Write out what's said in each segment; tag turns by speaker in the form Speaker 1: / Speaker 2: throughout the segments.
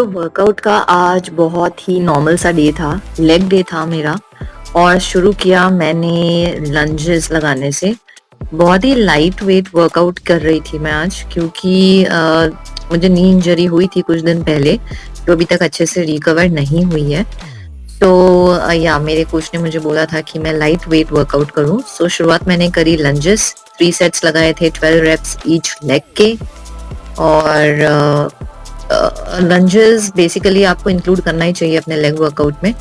Speaker 1: Workout का आज बहुत ही नॉर्मल सा डे था, लेग डे था मेरा। और शुरू किया मैंने लंजेस लगाने से। बहुत ही लाइट वेट वर्कआउट कर रही थी मैं आज, क्योंकि मुझे नी इंजरी हुई थी कुछ दिन पहले, जो अभी तक अच्छे से रिकवर नहीं हुई है। या मेरे कोच ने मुझे बोला था कि मैं लाइट वेट वर्कआउट करूं। शुरुआत मैंने करी लंजेस, 3 सेट्स लगाए थे, 12 रेप्स ईच लेग के। और लंजेस बेसिकली आपको इंक्लूड करना ही चाहिए अपने लेग वर्कआउट में,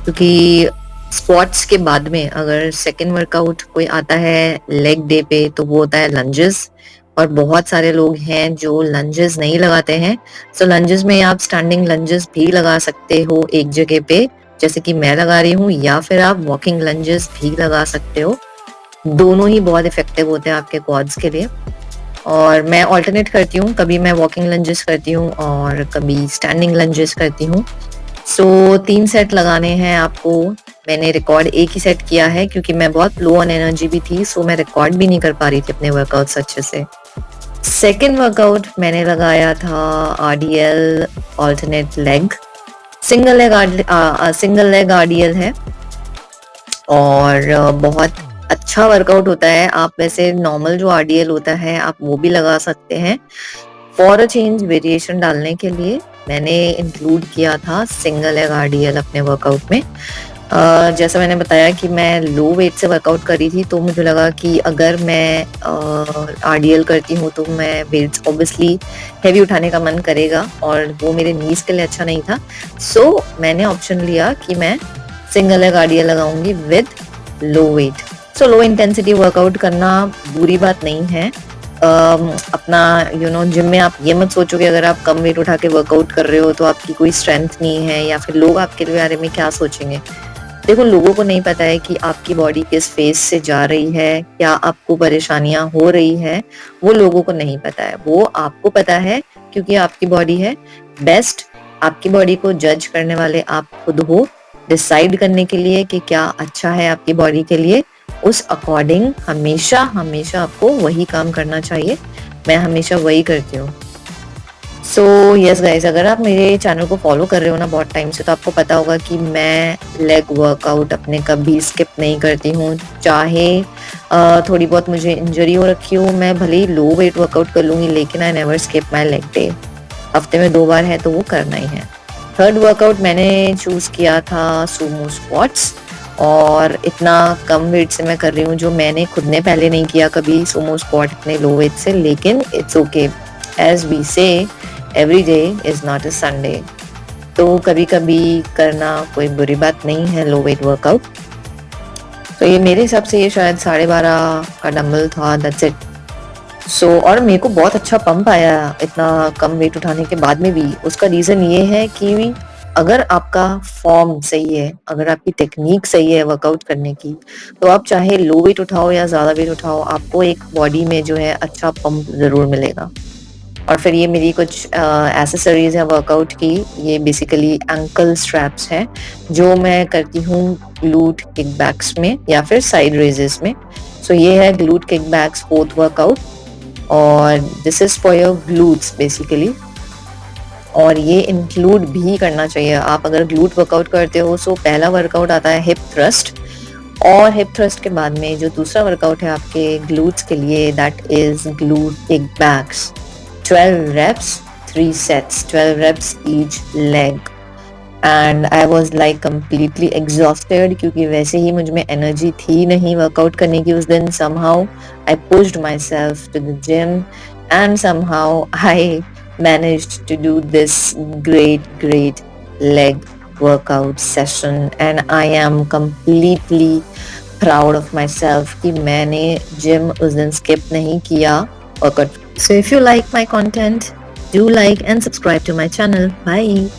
Speaker 1: क्योंकि स्क्वाट्स के बाद में अगर सेकेंड वर्कआउट कोई आता है लेग डे पे तो वो होता है लंजेस। और बहुत सारे लोग हैं जो लंजेस नहीं लगाते हैं। लंजेस में आप स्टैंडिंग लंजेस भी लगा सकते हो एक जगह पे, जैसे कि मैं लगा रही हूँ, या फिर आप वॉकिंग लंजेस भी लगा सकते हो। दोनों ही बहुत इफेक्टिव होते हैं आपके क्वाड्स के लिए। और मैं ऑल्टरनेट करती हूँ, कभी मैं वॉकिंग लंजेस करती हूँ और कभी स्टैंडिंग लंजेस करती हूँ। 3 सेट लगाने हैं आपको। मैंने रिकॉर्ड एक ही सेट किया है क्योंकि मैं बहुत लो ऑन एनर्जी भी थी, मैं रिकॉर्ड भी नहीं कर पा रही थी अपने वर्कआउट्स अच्छे से। सेकेंड वर्कआउट मैंने लगाया था आरडीएल ऑल्टरनेट लेग, सिंगल लेग आरडीएल है। और बहुत अच्छा वर्कआउट होता है। आप वैसे नॉर्मल जो आरडीएल होता है आप वो भी लगा सकते हैं। फॉर अ चेंज वेरिएशन डालने के लिए मैंने इंक्लूड किया था सिंगल लेग आरडीएल अपने वर्कआउट में। जैसा मैंने बताया कि मैं लो वेट से वर्कआउट करी थी, तो मुझे लगा कि अगर मैं आरडीएल करती हूँ तो मैं वेट्स ऑब्वियसली हैवी उठाने का मन करेगा और वो मेरे नीज के लिए अच्छा नहीं था। मैंने ऑप्शन लिया कि मैं सिंगल लेग आरडीएल लगाऊंगी with low weight. Low intensity workout करना बुरी बात नहीं है। अपना जिम में आप ये मत सोचो कि अगर आप कम वेट उठा के वर्कआउट कर रहे हो तो आपकी कोई स्ट्रेंथ नहीं है, या फिर लोग आपके बारे में क्या सोचेंगे। देखो, लोगों को नहीं पता है कि आपकी बॉडी किस फेज से जा रही है, क्या आपको परेशानियां हो रही है, वो लोगों को नहीं पता है। वो आपको पता है क्योंकि आपकी बॉडी है। बेस्ट आपकी बॉडी को जज करने वाले आप खुद हो। डिसाइड करने के लिए कि क्या अच्छा है आपकी बॉडी के लिए, उस अकॉर्डिंग हमेशा आपको वही काम करना चाहिए। मैं हमेशा वही करती हूँ। यस गाइस, अगर आप मेरे चैनल को फॉलो कर रहे हो ना बहुत टाइम से, तो आपको पता होगा कि मैं लेग वर्कआउट अपने कभी स्किप नहीं करती हूँ। चाहे थोड़ी बहुत मुझे इंजरी हो रखी हो, मैं भले ही लो वेट वर्कआउट कर लूंगी, लेकिन I never skip my leg day. हफ्ते में 2 बार है तो वो करना ही है। थर्ड वर्कआउट मैंने चूज किया था सुमो स्क्वाट्स, और इतना कम वेट से मैं कर रही हूँ, जो मैंने खुद ने पहले नहीं किया कभी सुमो स्क्वाट इतने लो वेट से। लेकिन इट्स ओके, एज वी से every day is not a Sunday. तो कभी कभी करना कोई बुरी बात नहीं है लो वेट वर्कआउट। ये मेरे हिसाब से ये शायद 12.5 का डंबल था, दैट्स इट। और मेरे को बहुत अच्छा पंप आया इतना कम वेट उठाने के बाद में भी। उसका रीजन ये है कि अगर आपका फॉर्म सही है, अगर आपकी टेक्निक सही है वर्कआउट करने की, तो आप चाहे लो वेट उठाओ या ज्यादा वेट उठाओ, आपको एक बॉडी में जो है अच्छा पंप जरूर मिलेगा। और फिर ये मेरी कुछ एसेसरीज है वर्कआउट की। ये बेसिकली एंकल स्ट्रैप्स हैं जो मैं करती हूँ ग्लूट किकबैक्स में या फिर साइड रेजेस में। ये है ग्लूट किकबैक्स फोर्थ वर्कआउट, और this is for your glutes basically. और ये इंक्लूड भी करना चाहिए। आप अगर ग्लूट वर्कआउट करते हो, पहला वर्कआउट आता है हिप थ्रस्ट, और हिप थ्रस्ट के बाद में जो दूसरा वर्कआउट है आपके ग्लूट्स के लिए, that is glute kickbacks. 12 reps 3 sets, 12 reps each leg, and I was like completely exhausted क्योंकि वैसे ही मुझ में एनर्जी थी नहीं वर्कआउट करने की उस दिन। somehow I pushed myself to the gym and somehow I managed to do this great leg workout session, and I am completely proud of myself कि मैंने जिम उस दिन skip नहीं किया workout. So if you like my content, do like and subscribe to my channel. Bye.